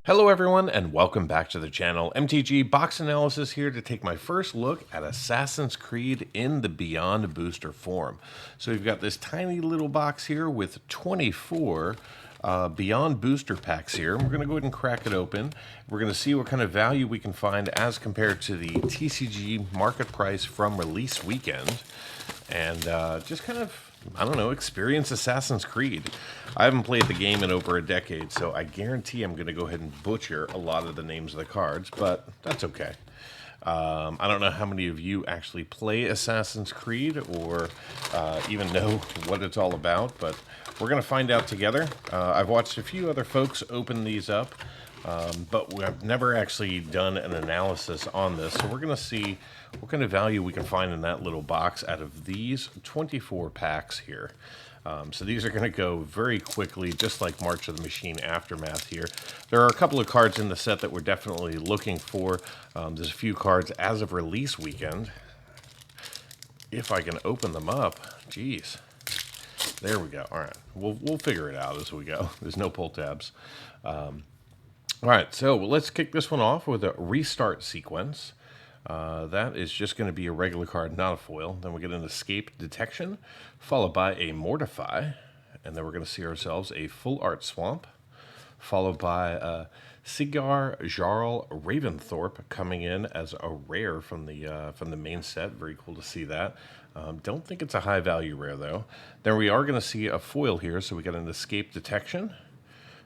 Hello everyone and welcome back to the channel. MTG Box Analysis here to take my first look at Assassin's Creed in the Beyond booster form. So we've got this tiny little box here with 24 Beyond booster packs here. We're going to go ahead and crack it open. We're going to see what kind of value we can find as compared to the TCG market price from release weekend. And just kind of, I don't know, experience Assassin's Creed. I haven't played the game in over a decade, so I guarantee I'm going to go ahead and butcher a lot of the names of the cards, but that's okay. I don't know how many of you actually play Assassin's Creed or even know what it's all about, but we're going to find out together. I've watched a few other folks open these up, but I've never actually done an analysis on this, so we're going to see what kind of value we can find in that little box out of these 24 packs here. So these are going to go very quickly, just like March of the Machine Aftermath here. There are a couple of cards in the set that we're definitely looking for. There's a few cards as of release weekend. If I can open them up, geez. There we go. All right, we'll figure it out as we go. There's no pull tabs. All right, so let's kick this one off with a restart sequence. That is just going to be a regular card, not a foil. Then we get an Escape Detection, followed by a Mortify, and then we're going to see ourselves a Full Art Swamp, followed by Sigar Jarl Raventhorpe coming in as a rare from the main set. Very cool to see that. Don't think it's a high value rare though. Then we are going to see a foil here, so we got an Escape Detection,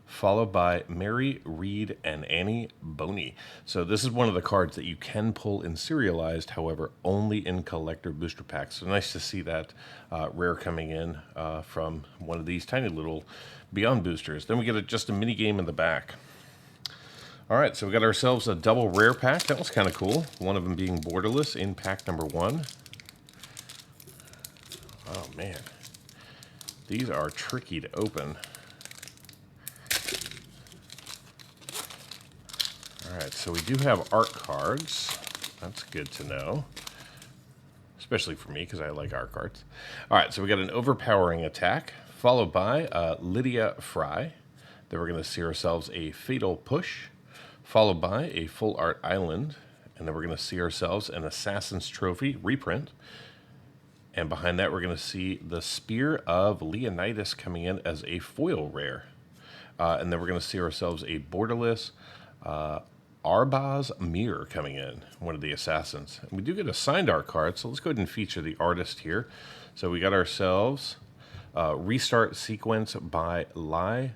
followed by Mary, Reed, and Annie Boney. So this is one of the cards that you can pull in serialized, however, only in collector booster packs. So nice to see that rare coming in from one of these tiny little Beyond boosters. Then we get just a mini game in the back. All right, so we got ourselves a double rare pack. That was kind of cool. One of them being borderless in pack number 1. Oh man, these are tricky to open. Alright, so we do have art cards. That's good to know. Especially for me, because I like art cards. Alright, so we got an Overpowering Attack, followed by Lydia Fry. Then we're going to see ourselves a Fatal Push, followed by a Full Art Island. And then we're going to see ourselves an Assassin's Trophy reprint. And behind that, we're going to see the Spear of Leonidas coming in as a foil rare. And then we're going to see ourselves a borderless Arbaz Mir coming in, one of the assassins. And we do get a signed art card, so let's go ahead and feature the artist here. So we got ourselves Restart Sequence by Lai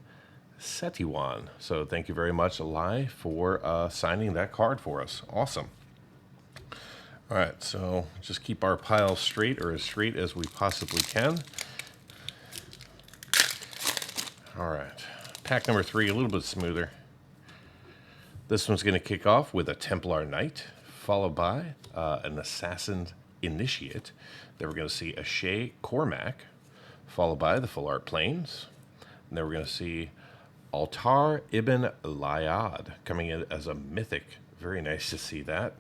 Setiwan. So thank you very much, Lai, for signing that card for us. Awesome. All right, so just keep our pile straight, or as straight as we possibly can. All right, pack number 3, a little bit smoother. This one's going to kick off with a Templar Knight, followed by an Assassin Initiate. Then we're going to see a Shay Cormac, followed by the Full Art Plains. And then we're going to see Altar Ibn-La'Ahad coming in as a Mythic. Very nice to see that.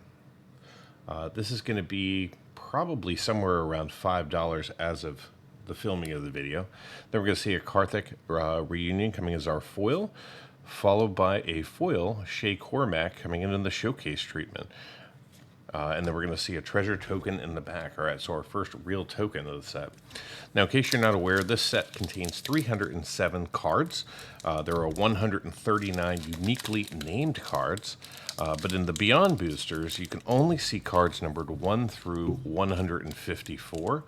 This is going to be probably somewhere around $5 as of the filming of the video. Then we're going to see a Karthik Reunion coming as our foil, followed by a foil Shay Cormac coming in the showcase treatment. And then we're going to see a treasure token in the back. All right, so our first real token of the set. Now, in case you're not aware, this set contains 307 cards. There are 139 uniquely named cards. But in the Beyond boosters, you can only see cards numbered 1 through 154.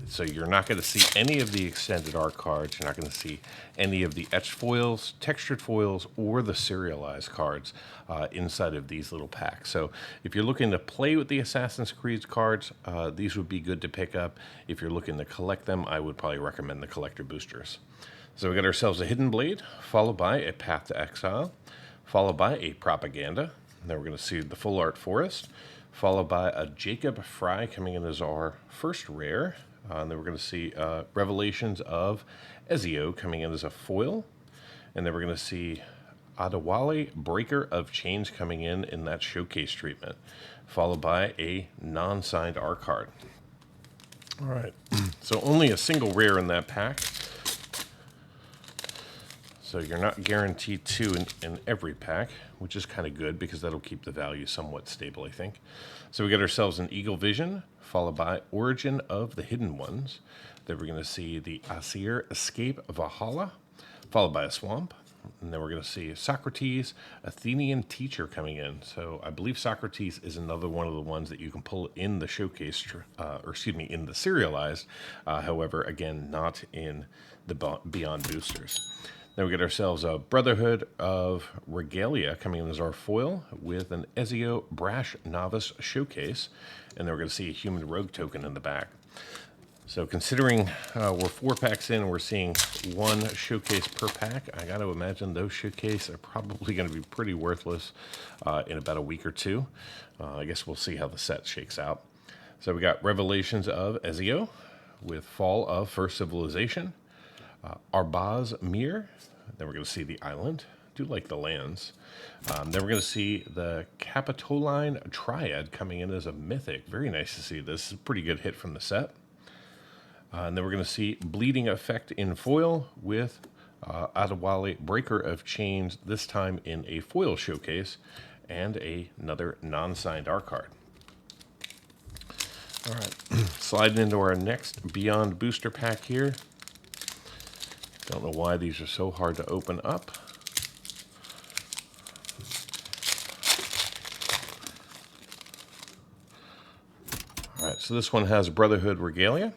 So you're not going to see any of the extended art cards. You're not going to see any of the etched foils, textured foils, or the serialized cards inside of these little packs. So if you're looking to play with the Assassin's Creed cards, these would be good to pick up. If you're looking to collect them, I would probably recommend the collector boosters. So we got ourselves a Hidden Blade, followed by a Path to Exile, followed by a Propaganda. Then we're going to see the Full Art Forest, followed by a Jacob Fry coming in as our first rare. And then we're going to see Revelations of Ezio coming in as a foil. And then we're going to see Adewale, Breaker of Chains, coming in that showcase treatment, followed by a non-signed art card. All right, so only a single rare in that pack. So you're not guaranteed 2 in every pack, which is kind of good because that'll keep the value somewhat stable, I think. So we got ourselves an Eagle Vision, followed by Origin of the Hidden Ones. Then we're going to see the Asir Escape Valhalla, followed by a Swamp. And then we're going to see Socrates, Athenian Teacher coming in. So I believe Socrates is another one of the ones that you can pull in the showcase, in the serialized. However, again, not in the Beyond boosters. Then we get ourselves a Brotherhood of Regalia coming in as our foil with an Ezio Brash Novice Showcase. And then we're going to see a Human Rogue token in the back. So considering we're 4 packs in and we're seeing 1 showcase per pack, I got to imagine those showcase are probably going to be pretty worthless in about a week or 2. I guess we'll see how the set shakes out. So we got Revelations of Ezio with Fall of First Civilization, Arbaz Mir, then we're going to see the Island. I do like the lands. Then we're going to see the Capitoline Triad coming in as a Mythic. Very nice to see this. This is a pretty good hit from the set. And then we're going to see Bleeding Effect in foil with Adewale Breaker of Chains, this time in a foil showcase, and another non-signed art card. All right, sliding into our next Beyond booster pack here. Don't know why these are so hard to open up. All right, so this one has Brotherhood Regalia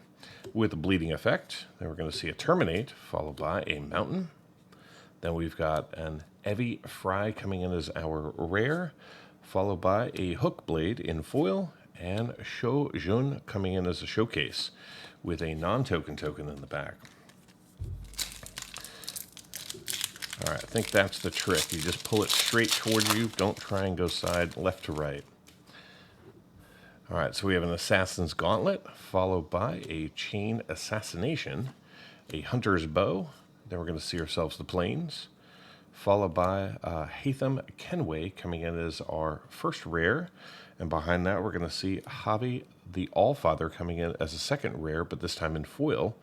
with a Bleeding Effect. Then we're going to see a Terminate, followed by a Mountain. Then we've got an Evie Fry coming in as our rare, followed by a Hook Blade in foil, and Shou Jun coming in as a showcase with a non-token token in the back. All right, I think that's the trick. You just pull it straight toward you. Don't try and go side left to right. All right, so we have an Assassin's Gauntlet, followed by a Chain Assassination, a Hunter's Bow. Then we're going to see ourselves the Plains, followed by Hatham Kenway coming in as our first rare. And behind that, we're going to see Javi the Allfather coming in as a second rare, but this time in foil.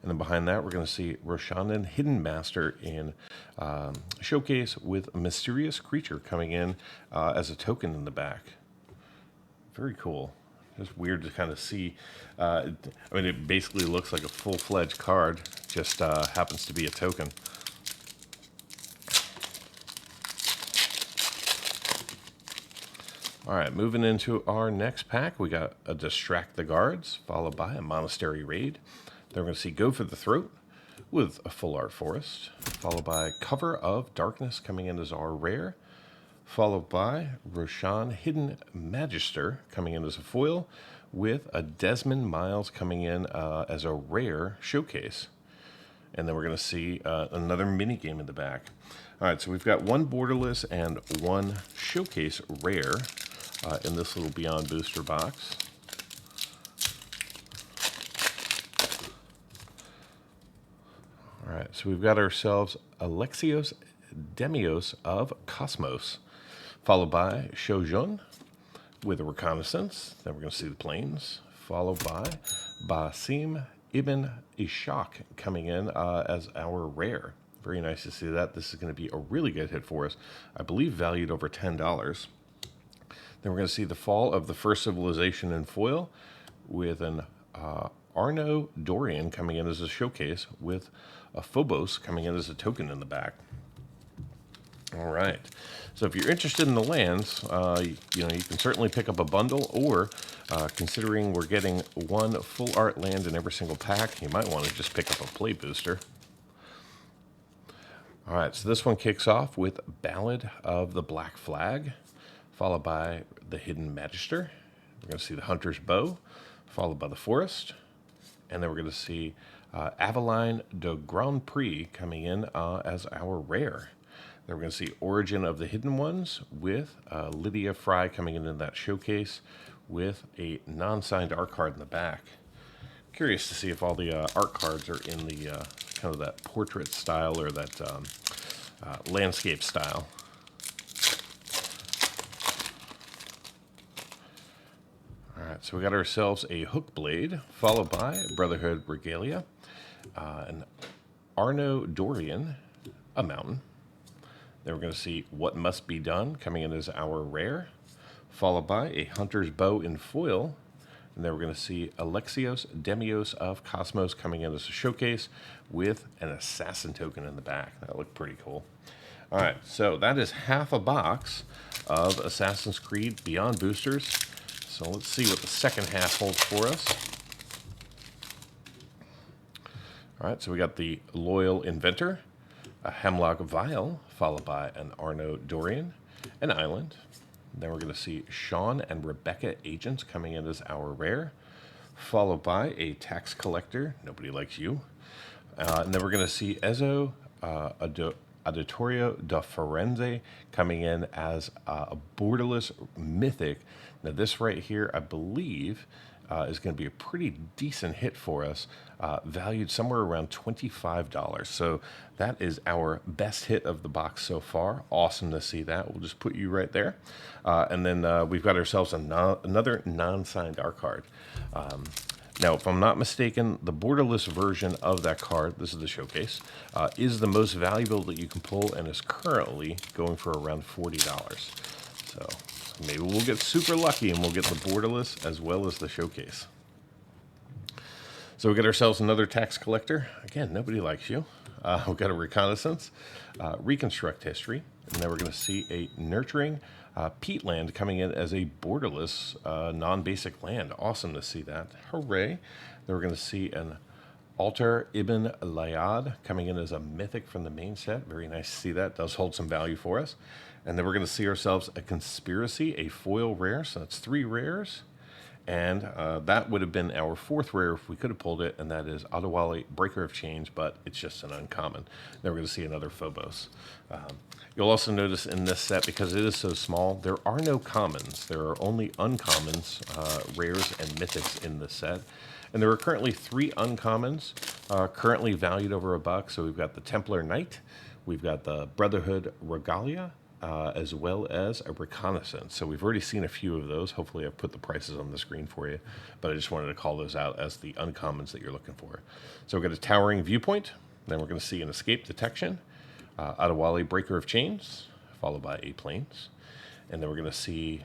And then behind that, we're going to see Roshannon Hidden Master in showcase with a Mysterious Creature coming in as a token in the back. Very cool. Just weird to kind of see. I mean, it basically looks like a full-fledged card, just happens to be a token. All right, moving into our next pack, we got a Distract the Guards, followed by a Monastery Raid. Then we're going to see Go for the Throat with a Full Art Forest, followed by Cover of Darkness coming in as our rare, followed by Roshan Hidden Magister coming in as a foil, with a Desmond Miles coming in as a rare showcase. And then we're going to see another mini game in the back. All right, so we've got 1 borderless and 1 showcase rare in this little Beyond booster box. All right, so we've got ourselves Alexios Demios of Cosmos, followed by Shojun with a Reconnaissance. Then we're going to see the Plains, followed by Basim Ibn Ishaq coming in as our rare. Very nice to see that. This is going to be a really good hit for us. I believe valued over $10. Then we're going to see the Fall of the First Civilization in foil with an Arno Dorian coming in as a showcase with a Phobos coming in as a token in the back. All right. So if you're interested in the lands, you can certainly pick up a bundle, or considering we're getting 1 full art land in every single pack, you might want to just pick up a play booster. All right, so this one kicks off with Ballad of the Black Flag, followed by the Hidden Magister. We're going to see the Hunter's Bow, followed by the Forest. And then we're going to see Aveline de Grand Prix coming in as our rare. Then we're going to see Origin of the Hidden Ones with Lydia Fry coming into that showcase with a non-signed art card in the back. Curious to see if all the art cards are in the kind of that portrait style or that landscape style. All right, so we got ourselves a Hook Blade, followed by Brotherhood Regalia, an Arno Dorian, a mountain. Then we're going to see What Must Be Done coming in as our rare, followed by a Hunter's Bow in foil. And then we're going to see Alexios Demios of Cosmos coming in as a showcase with an assassin token in the back. That looked pretty cool. All right, so that is half a box of Assassin's Creed Beyond boosters. So let's see what the second half holds for us. All right, so we got the Loyal Inventor, a Hemlock Vial, followed by an Arno Dorian, an Island. Then we're going to see Sean and Rebecca Agents coming in as our rare, followed by a Tax Collector, nobody likes you. And then we're going to see Ezio Auditorio da Firenze coming in as a borderless mythic. Now this right here, I believe, is going to be a pretty decent hit for us, valued somewhere around $25. So that is our best hit of the box so far. Awesome to see that. We'll just put you right there. And then we've got ourselves another non-signed art card. Now, if I'm not mistaken, the borderless version of that card, this is the showcase, is the most valuable that you can pull and is currently going for around $40. So maybe we'll get super lucky and we'll get the borderless as well as the showcase. So we get ourselves another Tax Collector. Again, nobody likes you. We've got a Reconnaissance, Reconstruct History, and then we're going to see a Nurturing Peatland coming in as a borderless non-basic land. Awesome to see that. Hooray. Then we're going to see an Altar Ibn-La'Ahad coming in as a mythic from the main set. Very nice to see that. Does hold some value for us. And then we're going to see ourselves a Conspiracy, a foil rare. So that's 3 rares. And that would have been our 4th rare if we could have pulled it, and that is Adewale, Breaker of Chains, but it's just an uncommon. Then we're going to see another Phobos. You'll also notice in this set, because it is so small, there are no commons. There are only uncommons, rares, and mythics in this set. And there are currently 3 uncommons, currently valued over $1. So we've got the Templar Knight, we've got the Brotherhood Regalia, as well as a Reconnaissance. So we've already seen a few of those. Hopefully I've put the prices on the screen for you, but I just wanted to call those out as the uncommons that you're looking for. So we've got a Towering Viewpoint, then we're going to see an Escape Detection, Adewale, Breaker of Chains, followed by 8 Planes, and then we're going to see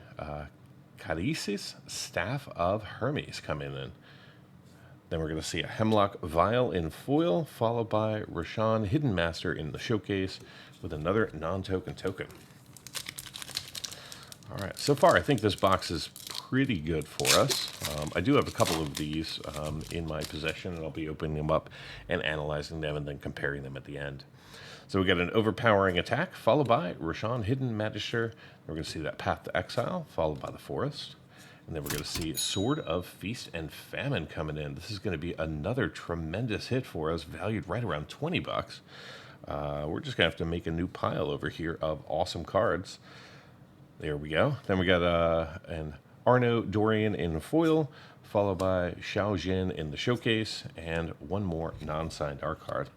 Cadices, Staff of Hermes coming in. Then we're going to see a Hemlock Vial in foil, followed by Rashawn Hidden Master in the showcase with another non-token token. All right, so far I think this box is pretty good for us. I do have a couple of these in my possession, and I'll be opening them up and analyzing them and then comparing them at the end. So we got an Overpowering Attack, followed by Rashawn Hidden Magister. We're going to see that Path to Exile, followed by the Forest. And then we're going to see Sword of Feast and Famine coming in. This is going to be another tremendous hit for us, valued right around $20. We're just going to have to make a new pile over here of awesome cards. There we go. Then we got an Arno Dorian in foil, followed by Xiao Jin in the showcase, and one more non-signed art card.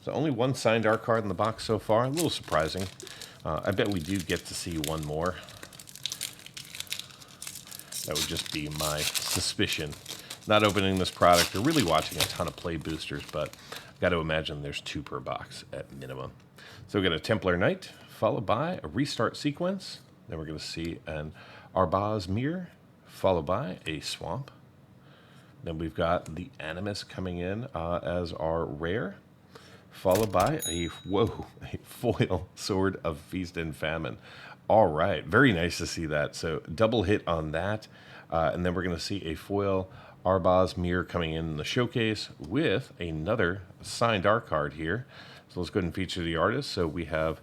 So only one signed art card in the box so far. A little surprising. I bet we do get to see one more. That would just be my suspicion. Not opening this product or really watching a ton of play boosters, but I've got to imagine there's 2 per box at minimum. So we got a Templar Knight, followed by a Restart Sequence. Then we're going to see an Arbaz Mirror, followed by a Swamp. Then we've got the Animus coming in as our rare, followed by a foil Sword of Feast and Famine. All right, very nice to see that. So double hit on that. And then we're going to see a foil Arbaz Mirror coming in the showcase with another signed art card here. So let's go ahead and feature the artist. So we have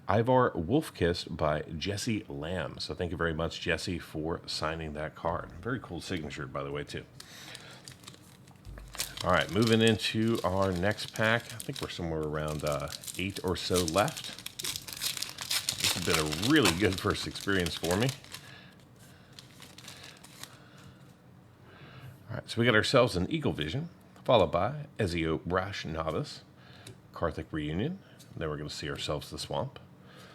Ivar Wolfkissed by Jesse Lamb. So thank you very much, Jesse, for signing that card. Very cool signature, by the way, too. All right, moving into our next pack. I think we're somewhere around 8 or so left. This has been a really good first experience for me. All right, so we got ourselves an Eagle Vision, followed by Ezio Brash Novice, Karthik Reunion. Then we're going to see ourselves the Swamp,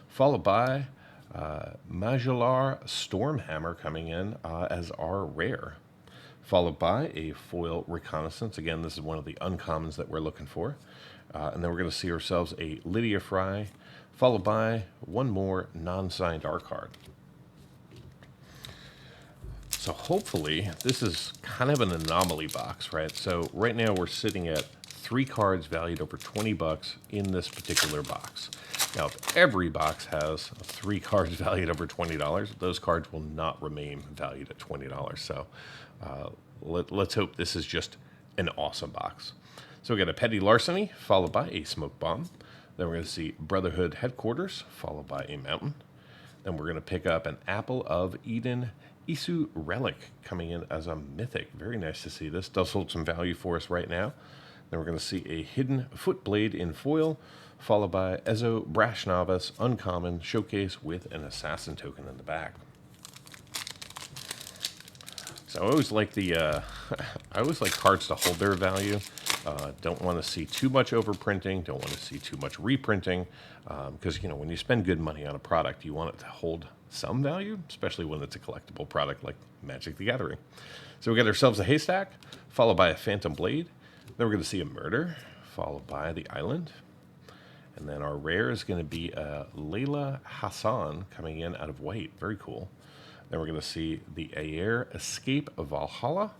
followed by Magellar Stormhammer coming in as our rare, followed by a foil Reconnaissance. Again, this is one of the uncommons that we're looking for. And then we're going to see ourselves a Lydia Fry, followed by one more non-signed art card. So hopefully, this is kind of an anomaly box, right? So right now we're sitting at 3 cards valued over 20 bucks in this particular box. Now, if every box has 3 cards valued over $20, those cards will not remain valued at $20. So let's hope this is just an awesome box. So we got a Petty Larceny, followed by a Smoke Bomb. Then we're going to see Brotherhood Headquarters, followed by a Mountain. Then we're going to pick up an Apple of Eden Isu Relic coming in as a mythic. Very nice to see this. Does hold some value for us right now. Then we're going to see a Hidden Footblade in foil, followed by Ezo Brash Novice, uncommon, showcase with an assassin token in the back. So I always like I always like cards to hold their value. Don't want to see too much overprinting. Don't want to see too much reprinting, because when you spend good money on a product, you want it to hold some value, especially when it's a collectible product like Magic the Gathering. So we got ourselves a Haystack, followed by a Phantom Blade. Then we're going to see a Murder, followed by the Island. And then our rare is going to be a Layla Hassan coming in out of white. Very cool. Then we're going to see the Ayer Escape of Valhalla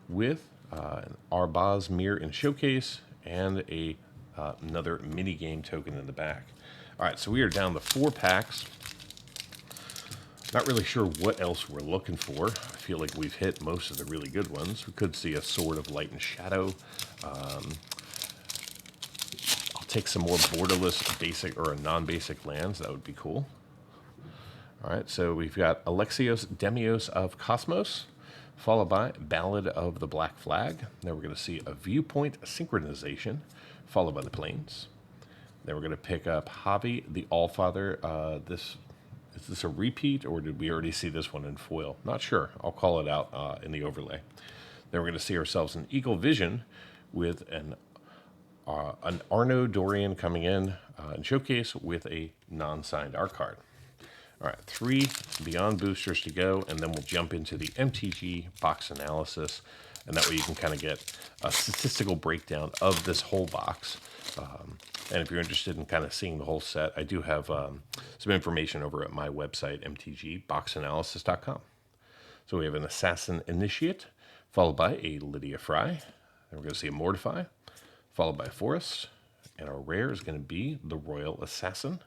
with an Arbaz Mir in showcase and another mini game token in the back. All right, so we are down to 4 packs. Not really sure what else we're looking for. I feel like we've hit most of the really good ones. We could see a Sword of Light and Shadow. I'll take some more borderless basic or non-basic lands. That would be cool. All right, so we've got Alexios Demios of Cosmos, followed by Ballad of the Black Flag. Then we're going to see a Viewpoint Synchronization, followed by the Plains. Then we're going to pick up Javi the Allfather. Is this a repeat, or did we already see this one in foil? Not sure. I'll call it out in the overlay. Then we're going to see ourselves an Eagle Vision with an Arno Dorian coming in showcase with a non-signed art card. All right, 3 Beyond boosters to go, and then we'll jump into the MTG box analysis, and that way you can kind of get a statistical breakdown of this whole box. And if you're interested in kind of seeing the whole set, I do have some information over at my website, mtgboxanalysis.com. So we have an Assassin Initiate, followed by a Lydia Fry. Then we're going to see a Mortify, followed by a Forest. And our rare is going to be the Royal Assassin,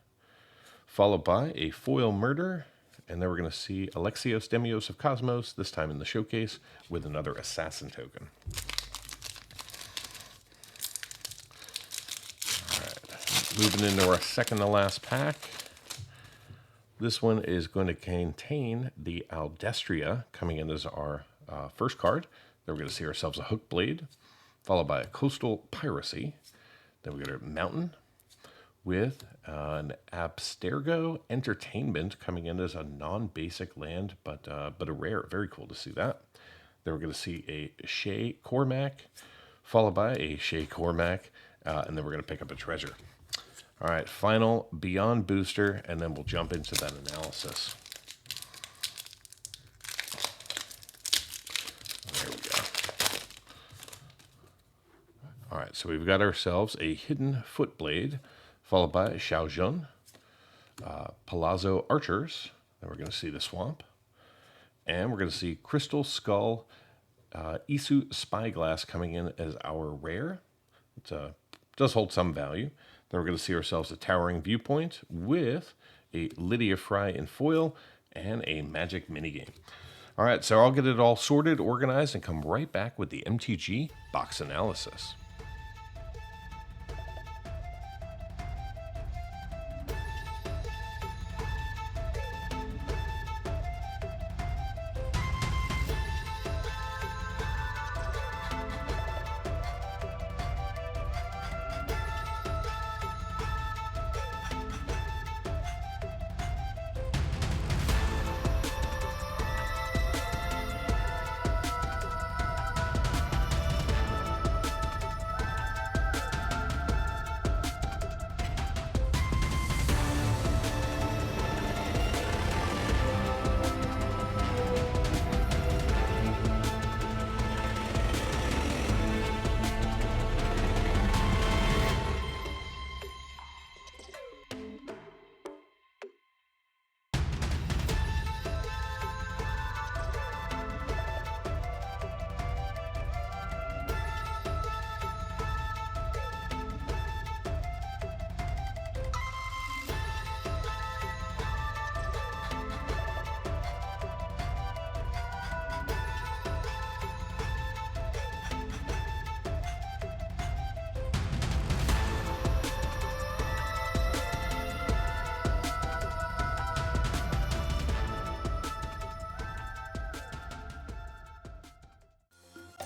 followed by a Foil Murder. And then we're going to see Alexios Demios of Cosmos, this time in the showcase, with another Assassin token. Moving into our second to last pack. This one is going to contain the Aldestria coming in as our first card. Then we're going to see ourselves a Hook Blade, followed by a Coastal Piracy. Then we got our Mountain with an Abstergo Entertainment coming in as a non-basic land, but a rare. Very cool to see that. Then we're going to see a Shay Cormac, followed by a Shay Cormac, and then we're going to pick up a Treasure. All right, final Beyond booster, and then we'll jump into that analysis. There we go. All right, so we've got ourselves a Hidden Footblade, followed by Xiaojun, Palazzo Archers. Then we're going to see the Swamp. And we're going to see Crystal Skull, Isu Spyglass coming in as our rare. It does hold some value. Then we're going to see ourselves a Towering Viewpoint with a Lydia Fry in foil and a Magic minigame. All right, so I'll get it all sorted, organized, and come right back with the MTG box analysis.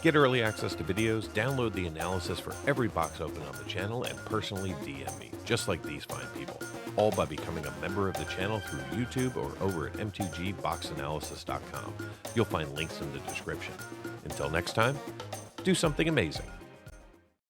Get early access to videos, download the analysis for every box open on the channel, and personally DM me, just like these fine people, all by becoming a member of the channel through YouTube or over at mtgboxanalysis.com. You'll find links in the description. Until next time, do something amazing.